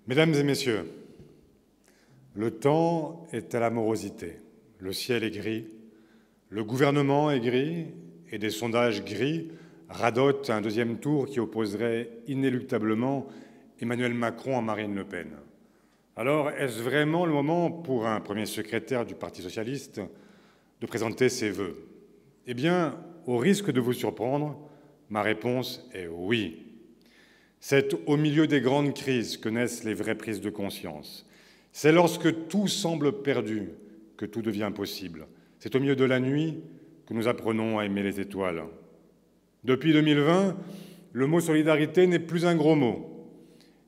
Mesdames et messieurs, le temps est à la morosité. Le ciel est gris, le gouvernement est gris et des sondages gris radotent un deuxième tour qui opposerait inéluctablement Emmanuel Macron à Marine Le Pen. Alors, est-ce vraiment le moment pour un premier secrétaire du Parti socialiste de présenter ses vœux? Eh bien, au risque de vous surprendre, ma réponse est oui. C'est au milieu des grandes crises que naissent les vraies prises de conscience. C'est lorsque tout semble perdu que tout devient possible. C'est au milieu de la nuit que nous apprenons à aimer les étoiles. Depuis 2020, le mot solidarité n'est plus un gros mot.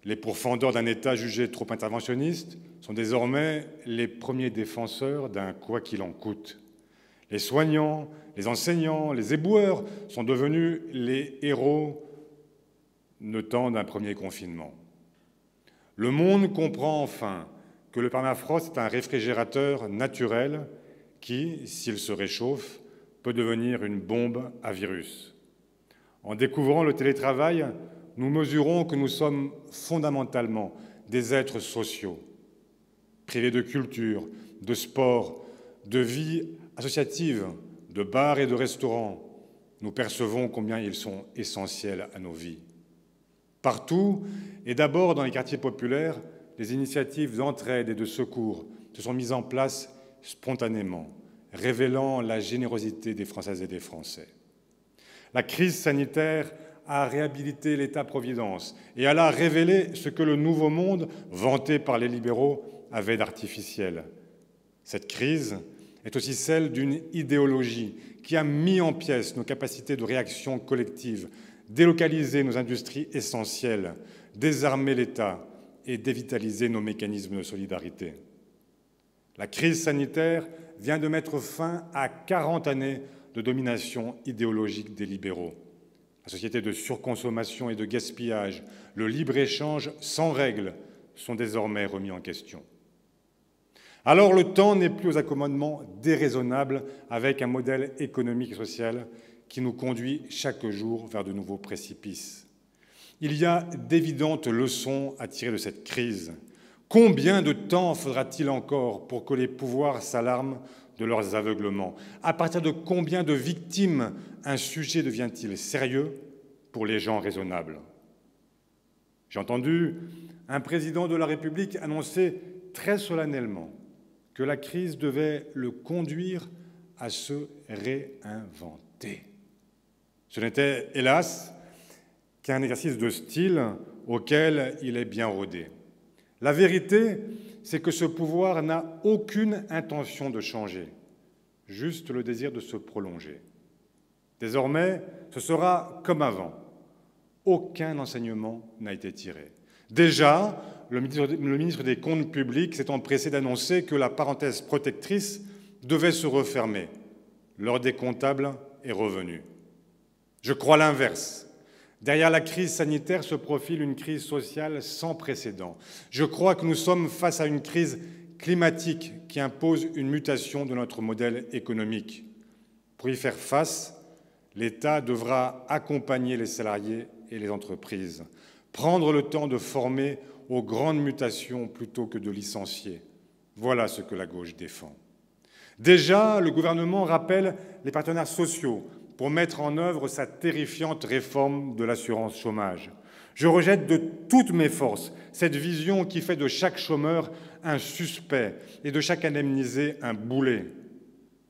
Les pourfendeurs d'un État jugé trop interventionniste sont désormais les premiers défenseurs d'un quoi qu'il en coûte. Les soignants, les enseignants, les éboueurs sont devenus les héros le temps d'un premier confinement. Le monde comprend enfin que le permafrost est un réfrigérateur naturel qui, s'il se réchauffe, peut devenir une bombe à virus. En découvrant le télétravail, nous mesurons que nous sommes fondamentalement des êtres sociaux, privés de culture, de sport, de vie associative, de bars et de restaurants. Nous percevons combien ils sont essentiels à nos vies. Partout, et d'abord dans les quartiers populaires, des initiatives d'entraide et de secours se sont mises en place spontanément, révélant la générosité des Françaises et des Français. La crise sanitaire a réhabilité l'État-providence et elle a révélé ce que le nouveau monde, vanté par les libéraux, avait d'artificiel. Cette crise est aussi celle d'une idéologie qui a mis en pièces nos capacités de réaction collective, délocalisé nos industries essentielles, désarmé l'État et dévitalisé nos mécanismes de solidarité. La crise sanitaire vient de mettre fin à 40 années de domination idéologique des libéraux. La société de surconsommation et de gaspillage, le libre-échange sans règles sont désormais remis en question. Alors le temps n'est plus aux accommodements déraisonnables avec un modèle économique et social qui nous conduit chaque jour vers de nouveaux précipices. Il y a d'évidentes leçons à tirer de cette crise. Combien de temps faudra-t-il encore pour que les pouvoirs s'alarment de leurs aveuglements? À partir de combien de victimes un sujet devient-il sérieux pour les gens raisonnables? J'ai entendu un président de la République annoncer très solennellement que la crise devait le conduire à se réinventer. Ce n'était, hélas, qu'un exercice de style auquel il est bien rodé. La vérité, c'est que ce pouvoir n'a aucune intention de changer, juste le désir de se prolonger. Désormais, ce sera comme avant. Aucun enseignement n'a été tiré. Déjà, le ministre des Comptes publics s'est empressé d'annoncer que la parenthèse protectrice devait se refermer. L'heure des comptables est revenue. Je crois l'inverse. Derrière la crise sanitaire se profile une crise sociale sans précédent. Je crois que nous sommes face à une crise climatique qui impose une mutation de notre modèle économique. Pour y faire face, l'État devra accompagner les salariés et les entreprises, prendre le temps de former aux grandes mutations plutôt que de licencier. Voilà ce que la gauche défend. Déjà, le gouvernement rappelle les partenaires sociaux pour mettre en œuvre sa terrifiante réforme de l'assurance chômage. Je rejette de toutes mes forces cette vision qui fait de chaque chômeur un suspect et de chaque indemnisé un boulet.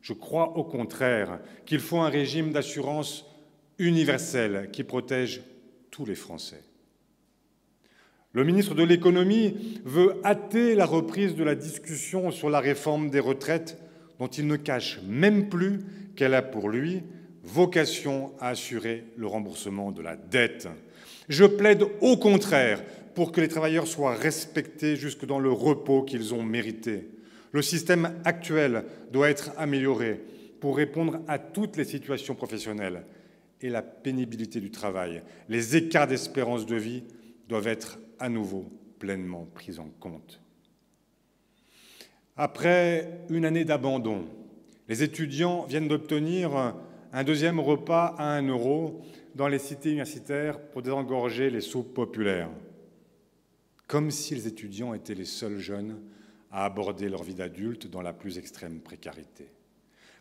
Je crois au contraire qu'il faut un régime d'assurance universel qui protège tous les Français. Le ministre de l'Économie veut hâter la reprise de la discussion sur la réforme des retraites dont il ne cache même plus qu'elle a pour lui vocation à assurer le remboursement de la dette. Je plaide au contraire pour que les travailleurs soient respectés jusque dans le repos qu'ils ont mérité. Le système actuel doit être amélioré pour répondre à toutes les situations professionnelles et la pénibilité du travail. Les écarts d'espérance de vie doivent être à nouveau pleinement pris en compte. Après une année d'abandon, les étudiants viennent d'obtenir un deuxième repas à 1 € dans les cités universitaires pour désengorger les soupes populaires. comme si les étudiants étaient les seuls jeunes à aborder leur vie d'adulte dans la plus extrême précarité.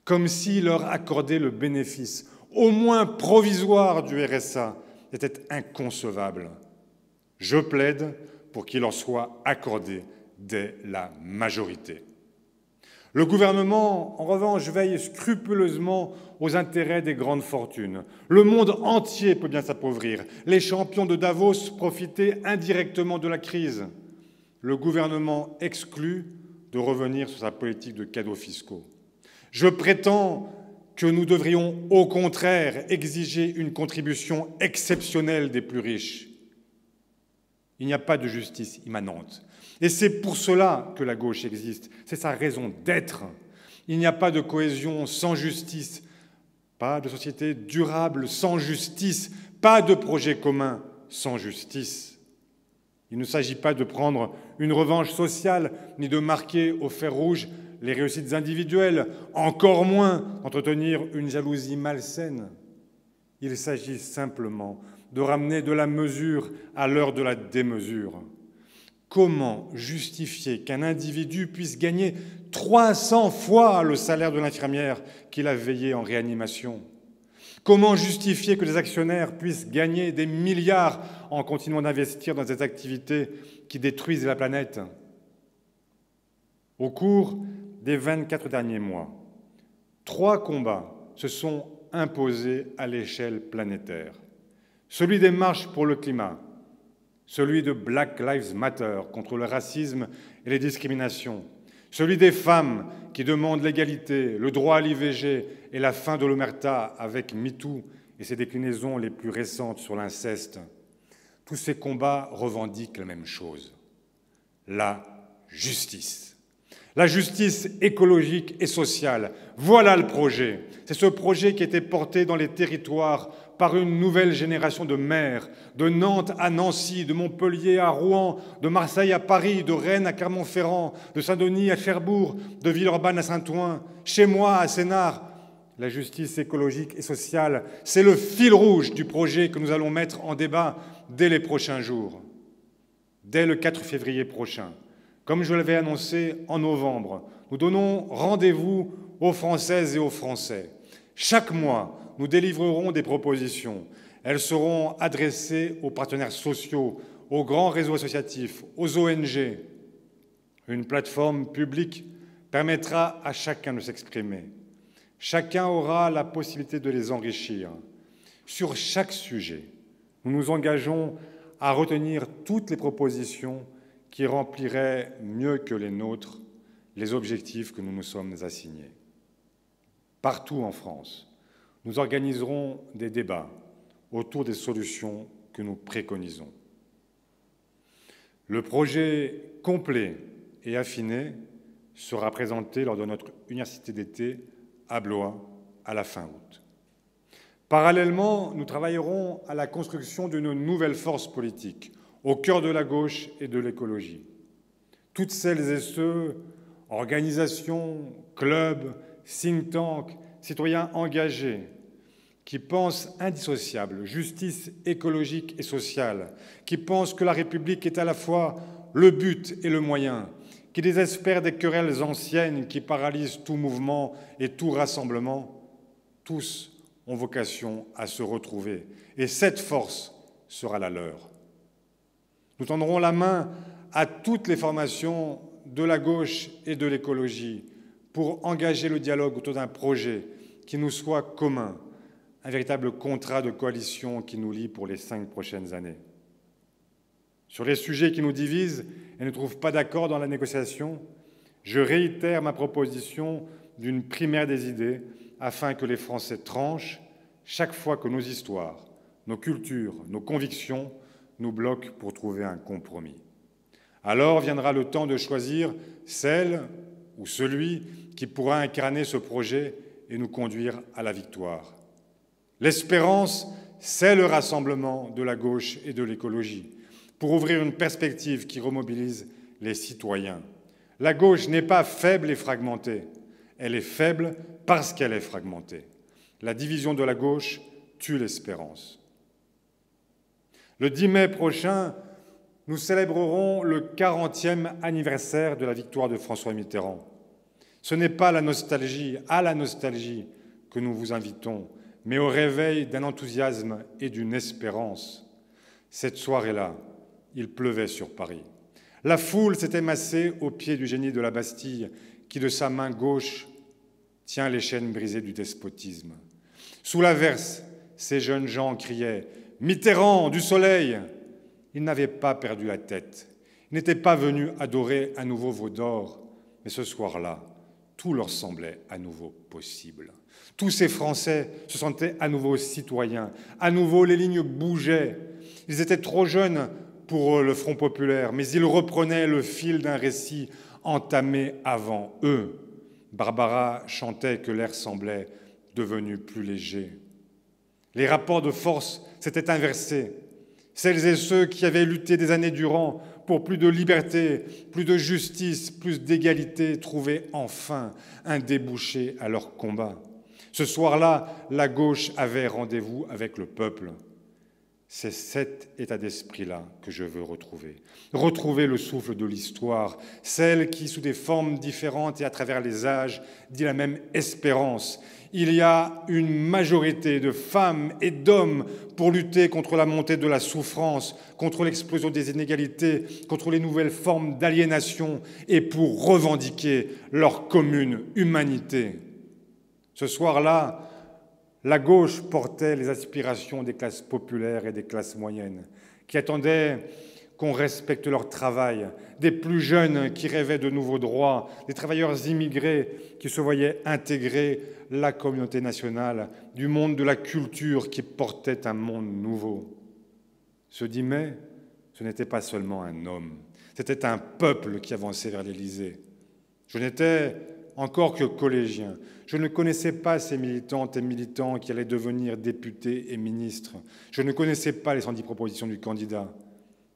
Comme si leur accorder le bénéfice, au moins provisoire, du RSA était inconcevable. Je plaide pour qu'il leur soit accordé dès la majorité. Le gouvernement, en revanche, veille scrupuleusement aux intérêts des grandes fortunes. Le monde entier peut bien s'appauvrir. Les champions de Davos profitaient indirectement de la crise. Le gouvernement exclut de revenir sur sa politique de cadeaux fiscaux. Je prétends que nous devrions au contraire exiger une contribution exceptionnelle des plus riches. Il n'y a pas de justice immanente. Et c'est pour cela que la gauche existe. C'est sa raison d'être. Il n'y a pas de cohésion sans justice, pas de société durable sans justice, pas de projet commun sans justice. Il ne s'agit pas de prendre une revanche sociale, ni de marquer au fer rouge les réussites individuelles, encore moins d'entretenir une jalousie malsaine. Il s'agit simplement de ramener de la mesure à l'heure de la démesure. Comment justifier qu'un individu puisse gagner 300 fois le salaire de l'infirmière qu'il a veillé en réanimation? Comment justifier que les actionnaires puissent gagner des milliards en continuant d'investir dans des activités qui détruisent la planète? Au cours des 24 derniers mois, 3 combats se sont imposés à l'échelle planétaire. Celui des marches pour le climat, celui de Black Lives Matter contre le racisme et les discriminations, celui des femmes qui demandent l'égalité, le droit à l'IVG et la fin de l'omerta avec MeToo et ses déclinaisons les plus récentes sur l'inceste. Tous ces combats revendiquent la même chose, la justice. La justice écologique et sociale, voilà le projet. C'est ce projet qui a été porté dans les territoires par une nouvelle génération de maires, de Nantes à Nancy, de Montpellier à Rouen, de Marseille à Paris, de Rennes à Clermont-Ferrand, de Saint-Denis à Cherbourg, de Villeurbanne à Saint-Ouen, chez moi à Sénart. La justice écologique et sociale, c'est le fil rouge du projet que nous allons mettre en débat dès les prochains jours. Dès le 4 février prochain, comme je l'avais annoncé en novembre, nous donnons rendez-vous aux Françaises et aux Français. Chaque mois, nous délivrerons des propositions. Elles seront adressées aux partenaires sociaux, aux grands réseaux associatifs, aux ONG. Une plateforme publique permettra à chacun de s'exprimer. Chacun aura la possibilité de les enrichir. Sur chaque sujet, nous nous engageons à retenir toutes les propositions qui rempliraient mieux que les nôtres les objectifs que nous nous sommes assignés. Partout en France, nous organiserons des débats autour des solutions que nous préconisons. Le projet complet et affiné sera présenté lors de notre université d'été à Blois à la fin août. Parallèlement, nous travaillerons à la construction d'une nouvelle force politique au cœur de la gauche et de l'écologie. Toutes celles et ceux, organisations, clubs, think tanks, citoyens engagés, qui pensent indissociable, justice écologique et sociale, qui pensent que la République est à la fois le but et le moyen, qui désespèrent des querelles anciennes qui paralysent tout mouvement et tout rassemblement, tous ont vocation à se retrouver. Et cette force sera la leur. Nous tendrons la main à toutes les formations de la gauche et de l'écologie pour engager le dialogue autour d'un projet qui nous soit commun, un véritable contrat de coalition qui nous lie pour les 5 prochaines années. Sur les sujets qui nous divisent et ne trouvent pas d'accord dans la négociation, je réitère ma proposition d'une primaire des idées afin que les Français tranchent chaque fois que nos histoires, nos cultures, nos convictions nous bloquent pour trouver un compromis. Alors viendra le temps de choisir celle ou celui qui pourra incarner ce projet et nous conduire à la victoire. L'espérance, c'est le rassemblement de la gauche et de l'écologie pour ouvrir une perspective qui remobilise les citoyens. La gauche n'est pas faible et fragmentée, elle est faible parce qu'elle est fragmentée. La division de la gauche tue l'espérance. Le 10 mai prochain, nous célébrerons le 40e anniversaire de la victoire de François Mitterrand. Ce n'est pas à la nostalgie que nous vous invitons, mais au réveil d'un enthousiasme et d'une espérance. Cette soirée-là, il pleuvait sur Paris. La foule s'était massée au pied du génie de la Bastille, qui de sa main gauche tient les chaînes brisées du despotisme. Sous l'averse, ces jeunes gens criaient « Mitterrand, du soleil !» Ils n'avaient pas perdu la tête. Ils n'étaient pas venus adorer un nouveau veau d'or, mais ce soir-là, tout leur semblait à nouveau possible. Tous ces Français se sentaient à nouveau citoyens. À nouveau, les lignes bougeaient. Ils étaient trop jeunes pour le Front populaire, mais ils reprenaient le fil d'un récit entamé avant eux. Barbara chantait que l'air semblait devenu plus léger. Les rapports de force s'étaient inversés. Celles et ceux qui avaient lutté des années durant pour plus de liberté, plus de justice, plus d'égalité, trouvaient enfin un débouché à leur combat. Ce soir-là, la gauche avait rendez-vous avec le peuple. C'est cet état d'esprit-là que je veux retrouver. Retrouver le souffle de l'histoire, celle qui, sous des formes différentes et à travers les âges, dit la même espérance. Il y a une majorité de femmes et d'hommes pour lutter contre la montée de la souffrance, contre l'explosion des inégalités, contre les nouvelles formes d'aliénation et pour revendiquer leur commune humanité. Ce soir-là, la gauche portait les aspirations des classes populaires et des classes moyennes, qui attendaient qu'on respecte leur travail, des plus jeunes qui rêvaient de nouveaux droits, des travailleurs immigrés qui se voyaient intégrer la communauté nationale, du monde de la culture qui portait un monde nouveau. Ce 10 mai, ce n'était pas seulement un homme, c'était un peuple qui avançait vers l'Élysée. Je n'étais encore que collégien. Je ne connaissais pas ces militantes et militants qui allaient devenir députés et ministres. Je ne connaissais pas les 110 propositions du candidat.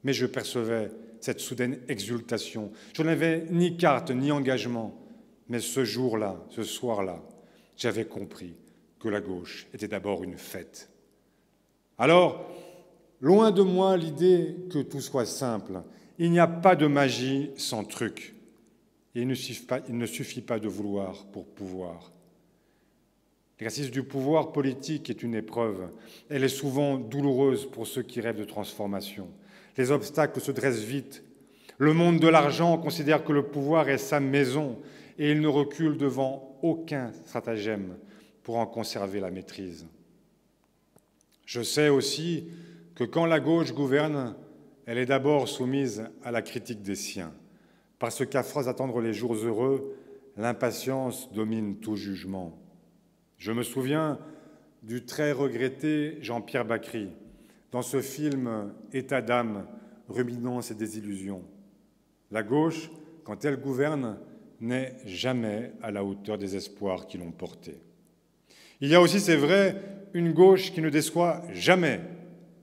Mais je percevais cette soudaine exultation. Je n'avais ni carte ni engagement. Mais ce jour-là, ce soir-là, j'avais compris que la gauche était d'abord une fête. Alors, loin de moi l'idée que tout soit simple. Il n'y a pas de magie sans truc. Et il ne suffit pas de vouloir pour pouvoir. L'exercice du pouvoir politique est une épreuve. Elle est souvent douloureuse pour ceux qui rêvent de transformation. Les obstacles se dressent vite. Le monde de l'argent considère que le pouvoir est sa maison et il ne recule devant aucun stratagème pour en conserver la maîtrise. Je sais aussi que quand la gauche gouverne, elle est d'abord soumise à la critique des siens. Parce qu'à force d'attendre les jours heureux, l'impatience domine tout jugement. Je me souviens du très regretté Jean-Pierre Bacry, dans ce film « État d'âme », ruminant ses désillusions. La gauche, quand elle gouverne, n'est jamais à la hauteur des espoirs qui l'ont portée. Il y a aussi, c'est vrai, une gauche qui ne déçoit jamais.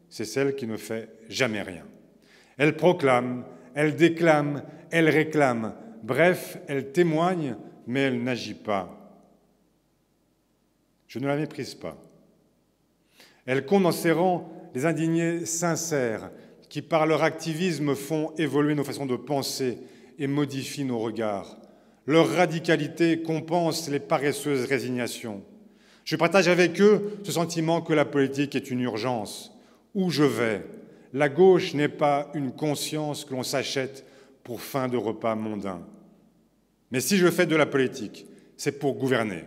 C'est celle qui ne fait jamais rien. Elle proclame, elle déclame, elle réclame. Bref, elle témoigne, mais elle n'agit pas. Je ne la méprise pas. Elle compte dans ses rangs des indignés sincères qui, par leur activisme, font évoluer nos façons de penser et modifient nos regards. Leur radicalité compense les paresseuses résignations. Je partage avec eux ce sentiment que la politique est une urgence. Où je vais, la gauche n'est pas une conscience que l'on s'achète pour fin de repas mondain. Mais si je fais de la politique, c'est pour gouverner.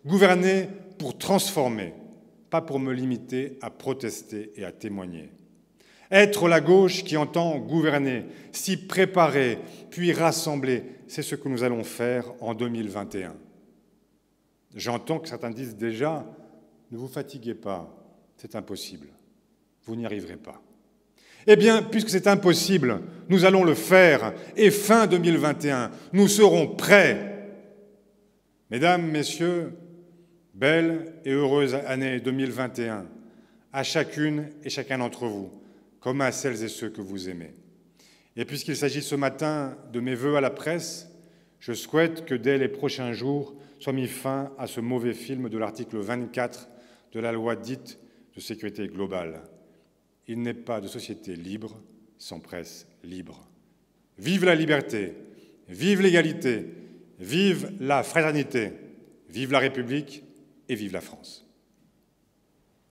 Gouverner pour transformer, pas pour me limiter à protester et à témoigner. Être la gauche qui entend gouverner, s'y préparer, puis rassembler, c'est ce que nous allons faire en 2021. J'entends que certains disent déjà « Ne vous fatiguez pas, c'est impossible, vous n'y arriverez pas ». Eh bien, puisque c'est impossible, nous allons le faire, et fin 2021, nous serons prêts. Mesdames, Messieurs, belle et heureuse année 2021, à chacune et chacun d'entre vous, comme à celles et ceux que vous aimez. Et puisqu'il s'agit ce matin de mes vœux à la presse, je souhaite que dès les prochains jours soit mis fin à ce mauvais film de l'article 24 de la loi dite de sécurité globale. Il n'est pas de société libre sans presse libre. libre. Vive la liberté, vive l'égalité, vive la fraternité, vive la République et vive la France.